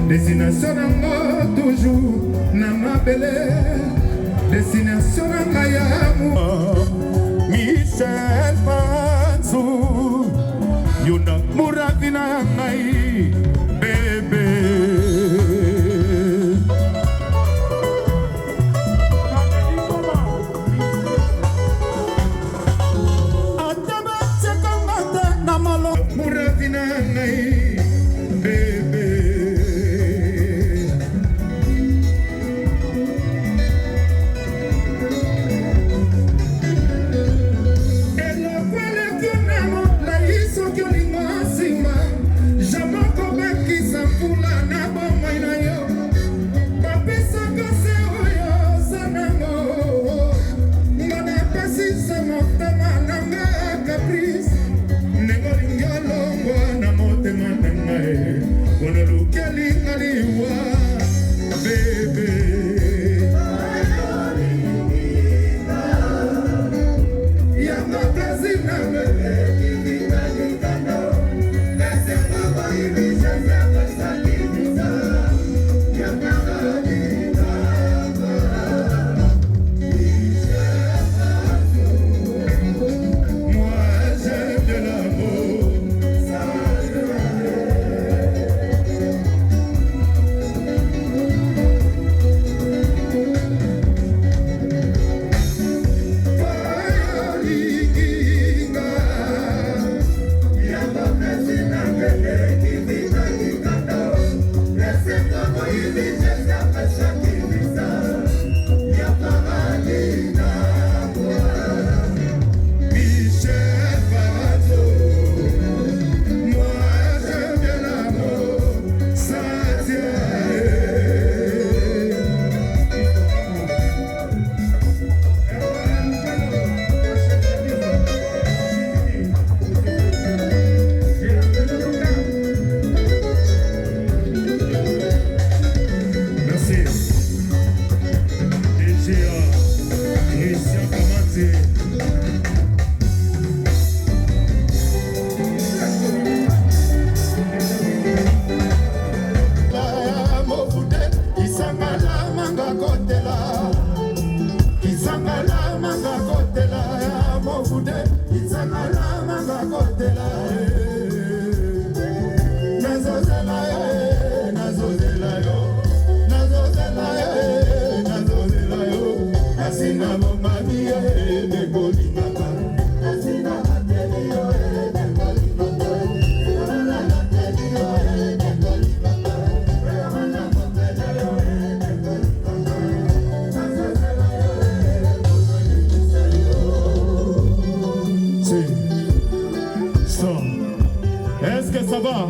Destination nango toujours na mabele. Destination nanga ya amour. Michel Panzou yuna muravina ngai bébé. Ataba sekangata na malo muravina ngai. Est-ce que ça va?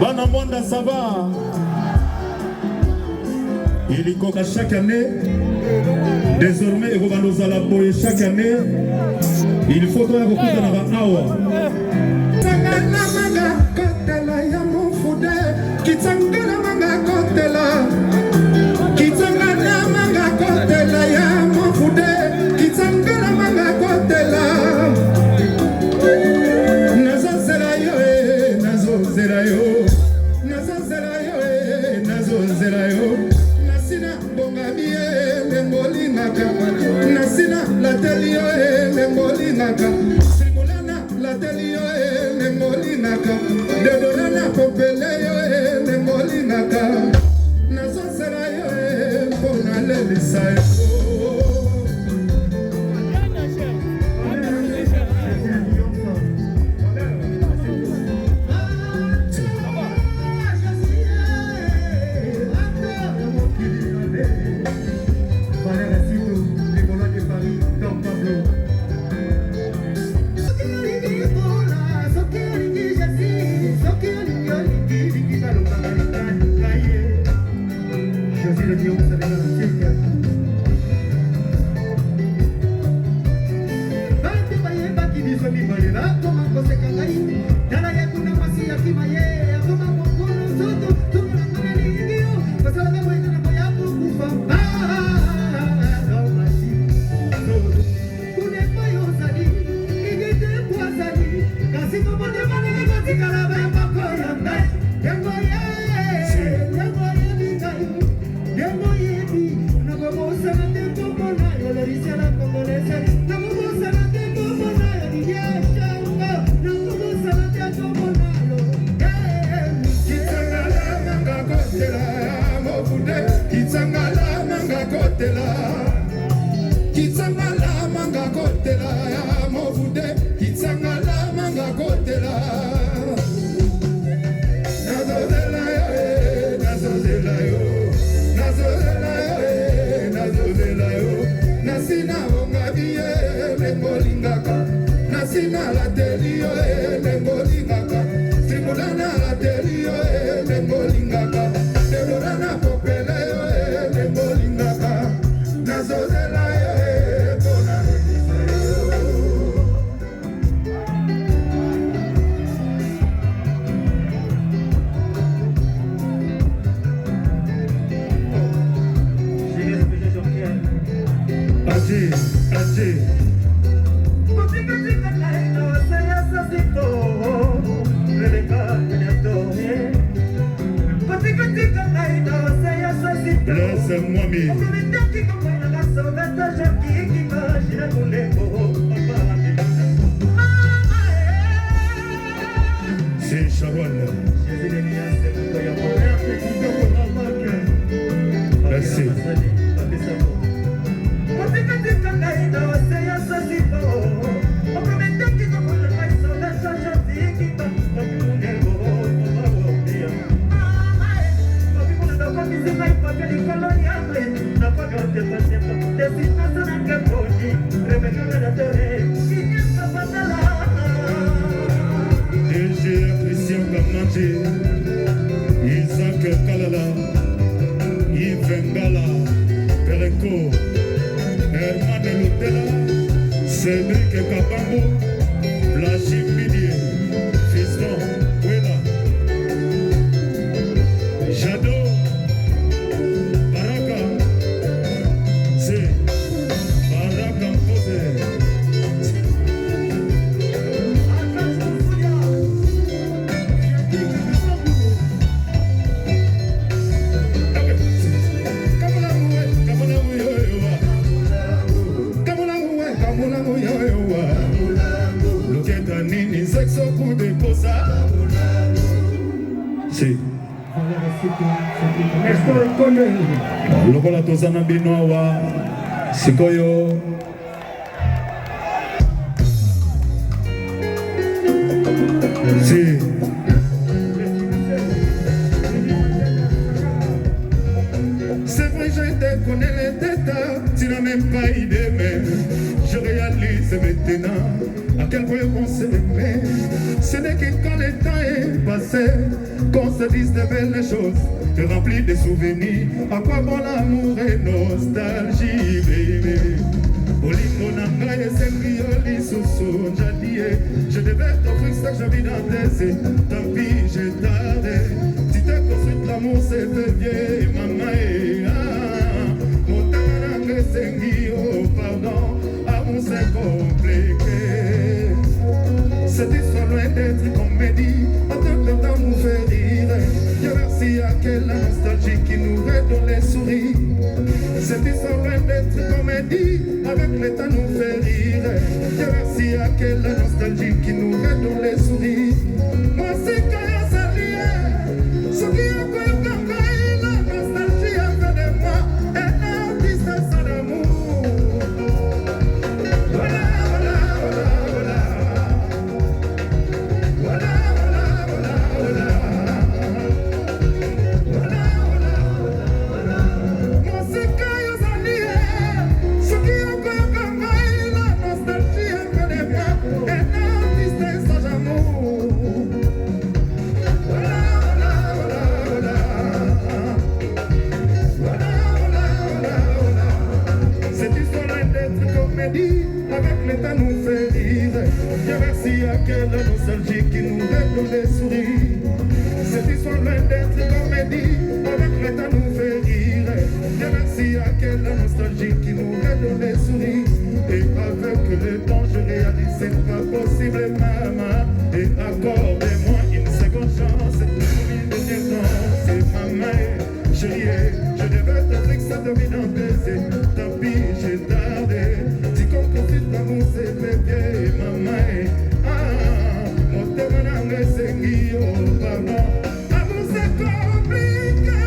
Banamonda, ça va? Il y a chaque année, désormais, chaque année, il faut qu'on ait beaucoup de awa. lengolingaka nasina la telio lengolingaka simulana la telio lengolingaka delorana popele lengolingaka nazozela bona Ati laisse-moi mi c'est Sharon. Merci. DG Christian Kamanje, Isaac Kalala, Yves Ngala, Perenco, Herman Lutela, Cédric Kabambo, Flashi Midier, Fiston Wela, Jado, Baraka, c'est Baraka Mose. Si. Lokola tozana bino awa sikoyo si. C'est vrai, je te connais les détails, tu n'as même pas idée, mais je réalise maintenant à quel point on s'est aimé. Ce n'est que quand le temps est passé qu'on se dise de belles choses et remplit de souvenirs. À quoi bon l'amour et nostalgie, baby. Olingo nanga esengi oli susu njadie. Je devais t'offrir ça que j'habite dans tes yeux. Tant pis, j'ai tardé. Si t'as construit l'amour, c'est vieux, maman et mon temps nanga esengi, oh pardon, amour c'est compliqué. Cette histoire loin d'être comédie, en tant que temps nous fait rire. Dieu merci à quelle nostalgie qui nous redonne les souris. Cette histoire loin d'être comédie, avec le temps nous fait rire. Dieu merci à quelle nostalgie qui nous redonne les souris. Moi c'est quand y'a salié, ce qui a quoi y'a la nostalgie a fait de moi un artiste sans amour. Voilà, voilà, voilà, voilà. Voilà, voilà, voilà, voilà. Voilà, voilà, voilà. Moi c'est quand y'a salié, ce qui a quoi y'a la nostalgie a fait de moi un artiste sans amour. Voilà, voilà, voilà, voilà. Voilà, voilà, voilà, voilà. Cette histoire d'être comédie, avec le temps nous fait rire. Dieu merci à quelle nostalgie qui nous redonne les souris. Cette histoire d'être comédie, avec le temps nous fait rire. Dieu merci à quelle nostalgie qui nous redonne les souris. Et avec le temps je réalise c'est pas possible maman. Et accordez-moi une seconde chance. Une deuxième chance, c'est maman. Chérie, je devais t'offrir ça de vie dans tes yeux. Tant pis, j'ai tardé. Si qu'on confie l'amour, c'est bébé, maman. Mon thème n'a c'est Guillaume, pardon. Amour, c'est compliqué.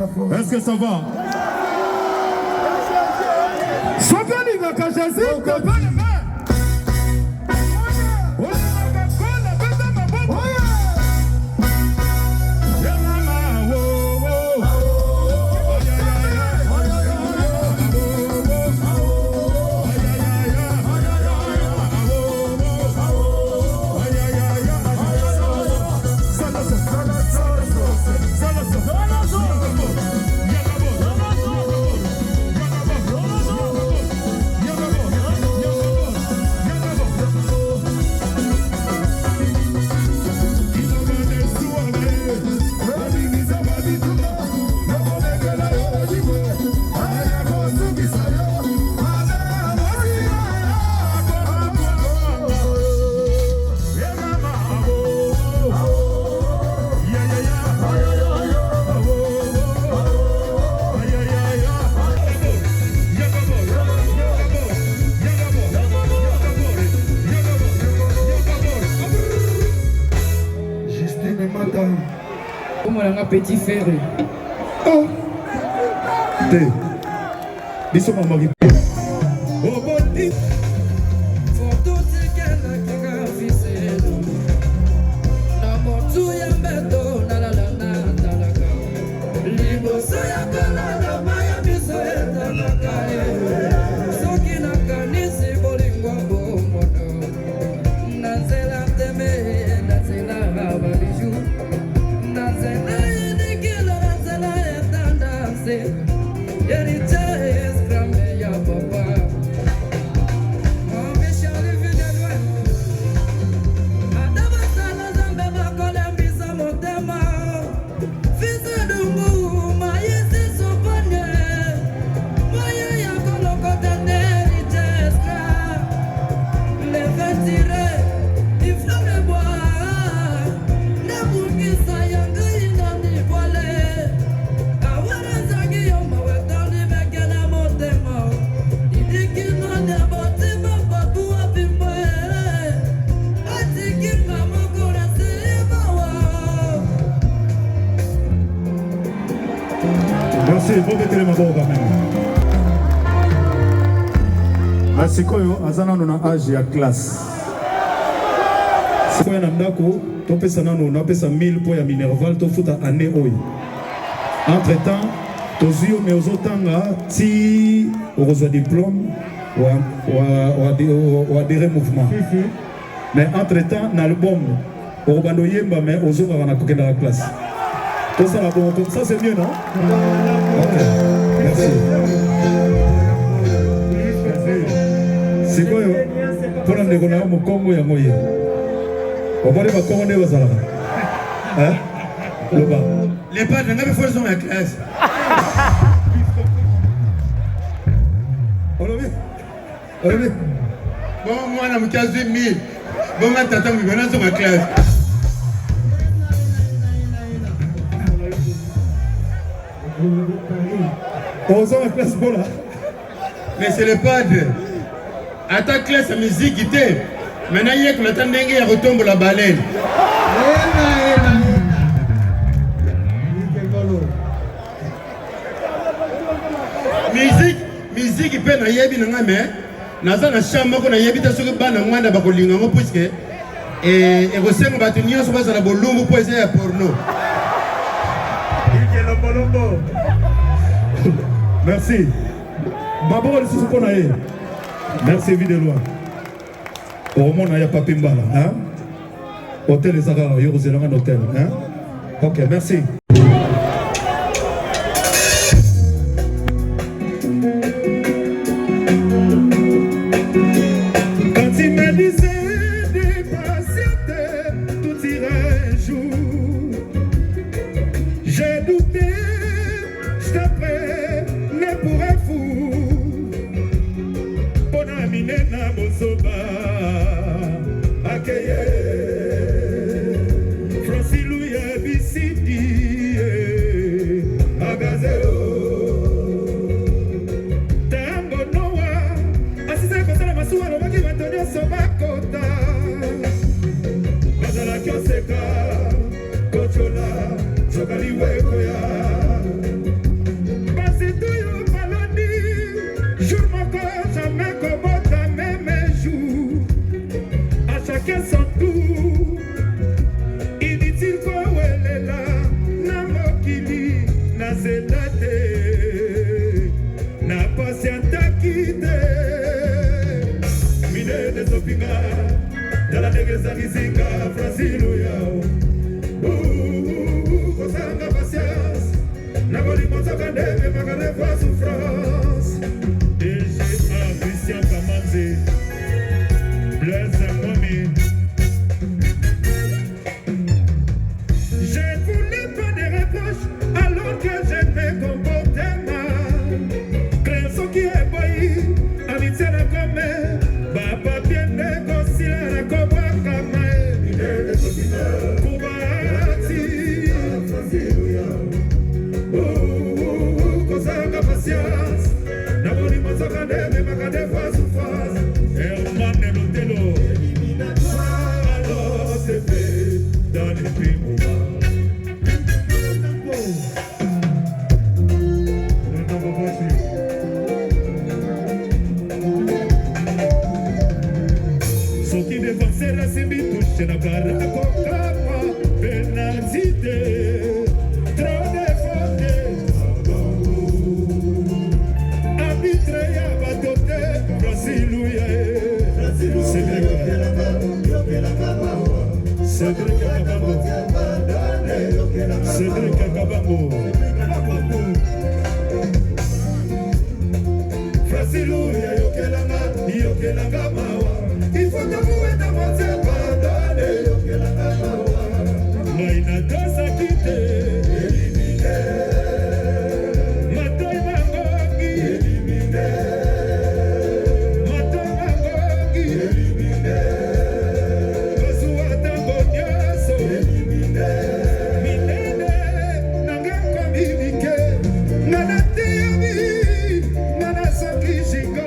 Est-ce que ça va? Sokali na kajazi kabana ma. Petit ferry. Oh! T'es. Ils sont en Merci, vous mettez les mains quand même. Merci, Azana, on a âge à classe. Si vous avez un amdako, tu peux s'en aller, on a payé 1000 pour la Minerval, tu fous ta année. Entre-temps, tu as mais aux autres, si on reçoit diplôme, ou adhérer au mouvement. Mais entre-temps, dans l'album, on va mais aux autres, on a coupé dans la classe. Tout ça, comme ça, c'est mieux, non? Ok, merci. C'est quoi? Pour la négociation, mon Congo, il y a moyen. On va aller voir comment on est aux Arabes. Hein? Les padres, on a fait force dans la classe. On l'a vu? On l'a vu? Bon, moi, on a 15 000. Bon, moi, t'attends, on va dans ma classe. On sort la classe pour là. Mais c'est le padre. À ta classe à musique, il était. Maintenant, il y a que le temps il retombe la baleine. Musique, il peut y avoir mais dans la chambre, on a yébita sur le banc, on a bakolinga, puisque et vous savez, on va tenir sur la bolombo pour essayer à porno. Merci. Babo, le sous qu'on a eu. Merci, Vidélois. Au moment où il n'y a pas de Pimbala. Hôtel des Arabes, il y a un hôtel. Ok, merci. Quand il me disait de patienter, tout ira un jour. J'ai douté, j'étais prêt, mais pour un fou. Bon ami, n'a bosoba, accueillir. Francis Louis Abissidi. Kademe, Magane, voix souffrance. DGA, Christian Kamanzi, Blaise Momi. Je voulais pas de reproches alors que je me comportais mal. Création qui est boyi, amitié na comme, Baba bien négocié na koba kama. Kubati, kozanga patience. Naboni mazoka deme makade voix souffrance. Herman Lotelo, alors c'est fait dans les prix moments. Soki défenseur a simbi touche na barako kama pénalité. Trop de fautes. Arbitre ya batote. Brasilouia. Cédric Kabambo. Cédric Kabambo. Brasilouia yokelanga mawa. Il faut t'avouer ta moitié pardonner. Maïna dosa quitte. Éliminé. Matoy Mangogi. Éliminé. Matoy Mangogi. Éliminé. Kosuwa Tambonyaso. Éliminé. Minene. Nanga communiqué. Nana Tiyami. Nana Soki Shiga.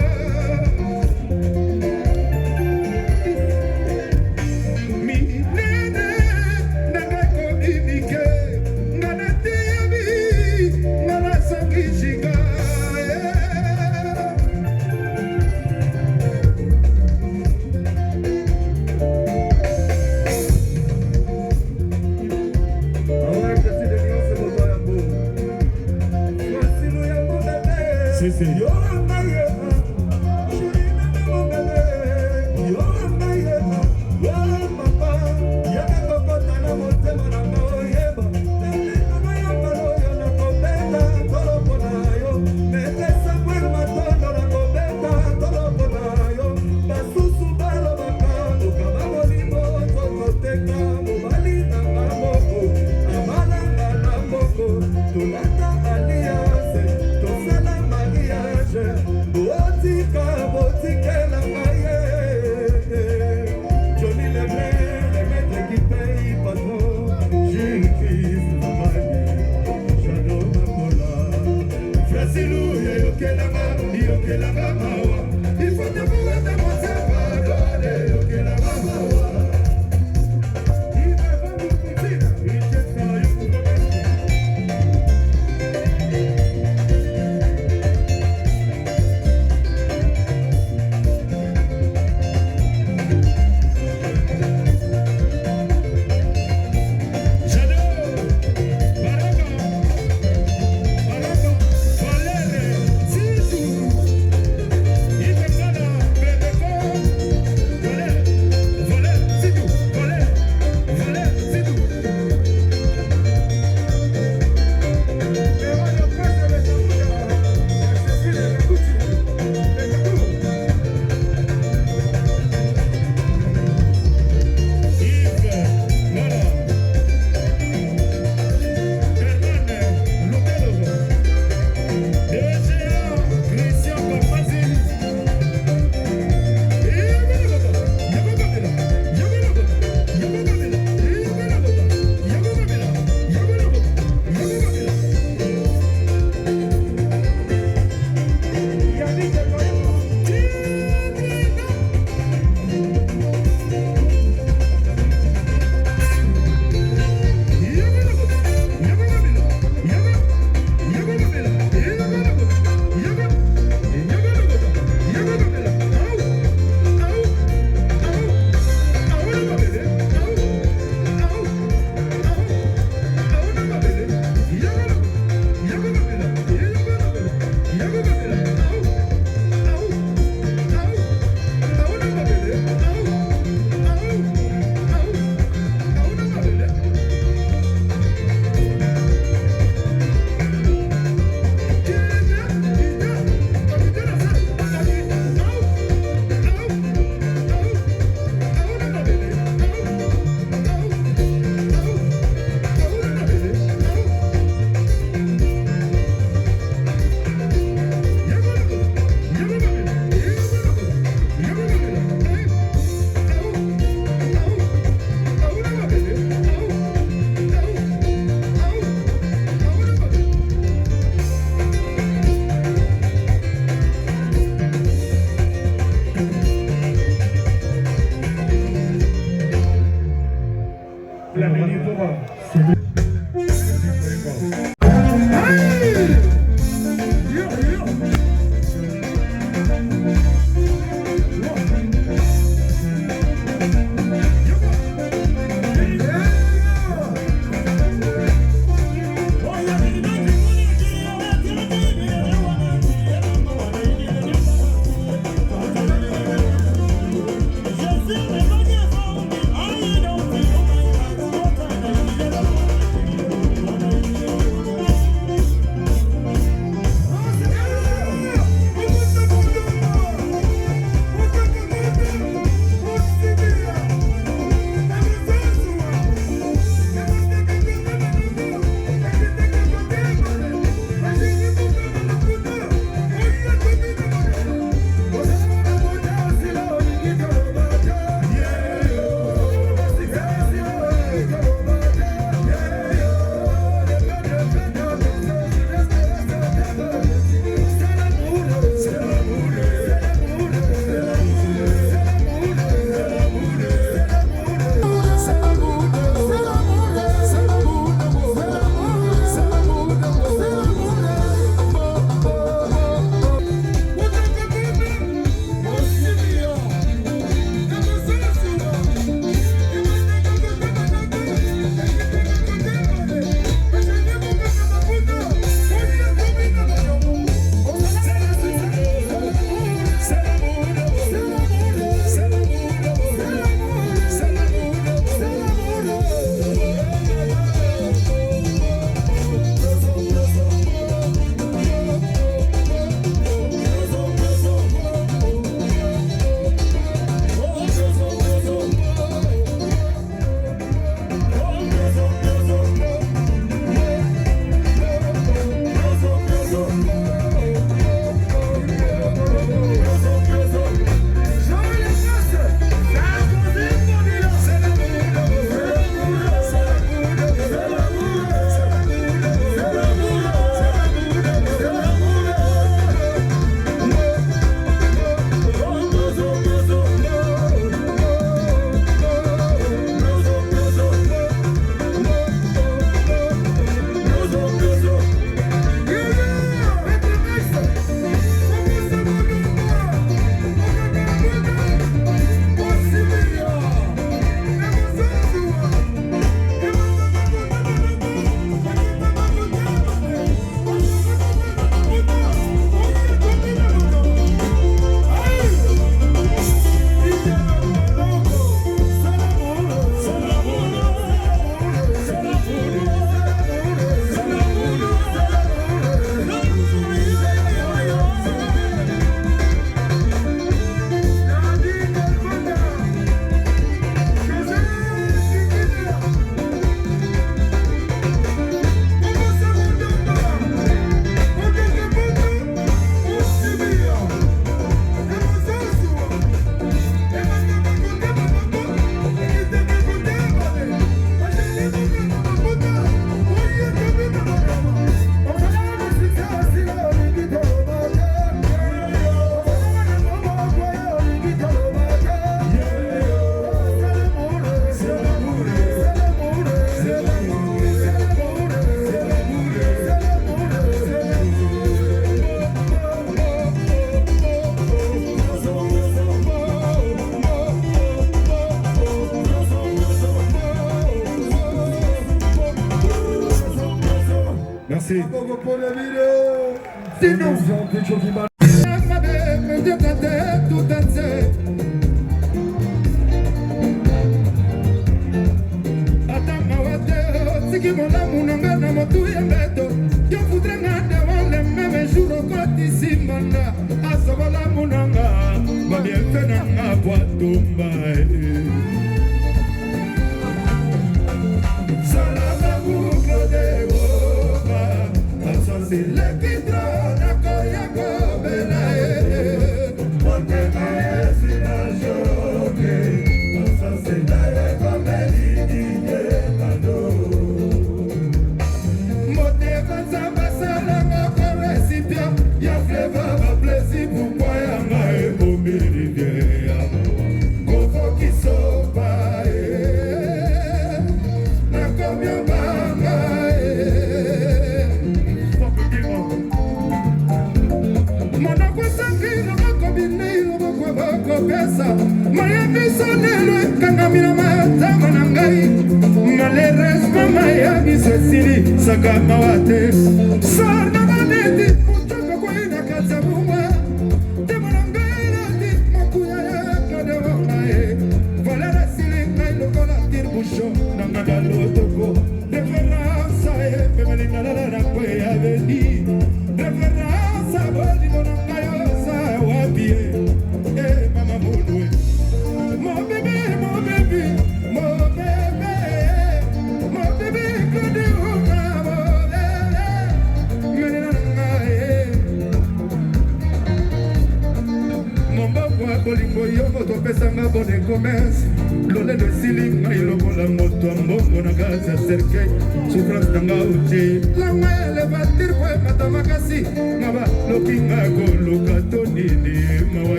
Merci.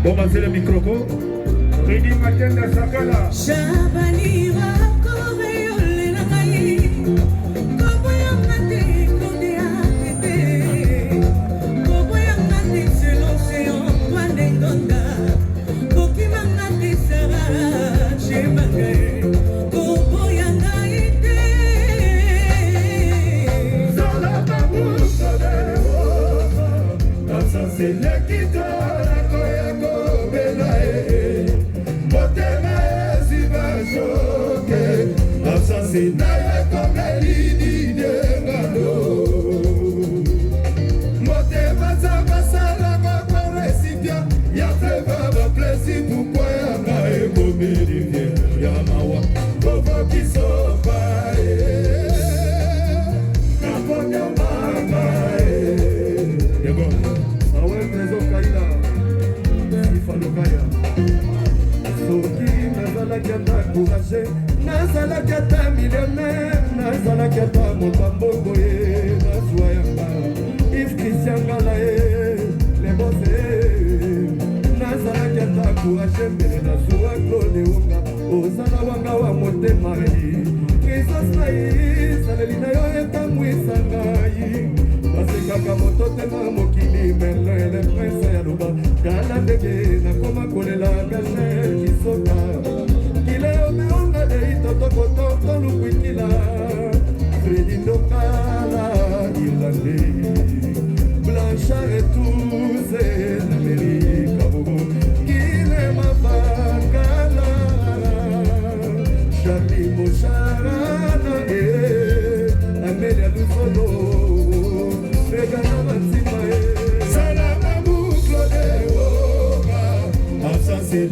Bon, bah, c'est le micro. Rédi Matenda Sakala. Chabani Rakore Yolenai. Koboyangate Kodeate. Koboyangate c'est l'océan Wandengonda. Kokimangate Sarah Chebagay. Koboyangaite. Zalabamu Sadeo. Ça c'est l'équité. C'est d'ailleurs comme l'idée de Galo. Motema ça passe à la comme récipient. Y'a fait vraiment plaisir pourquoi y'a pas écomé rivière. Y'a mawa, pour qui sont pas. Capone y'a mama. Y'a bon. Ah ouais, maison Kaila. Il faut le Kaya. Soki, nazala kiata courageux. Nazala kiata millionnaire. Nazala kiata motambogo ye. Nazwa yamba. If Christian Galae. Les bossés. Nazala kiata courageux. Mbele nazwa klone unga. Ozala wanga wa motema ye. Christos na ye. Salelina yo etamwisa ngai. Basekaka motote na mokili. Merle le prince ya luba. Kala ndege na koma kolela gache kisoka. Kileo meonga de itotokoto lukwikila. Fredi Ndokala Irlandais. Blanchard et tous l'Amérique Bobo. Kile mabakala. Charlie Mocharana et Amelia Lusono. Regana Matima et Salama Bouclo de Oga. C'est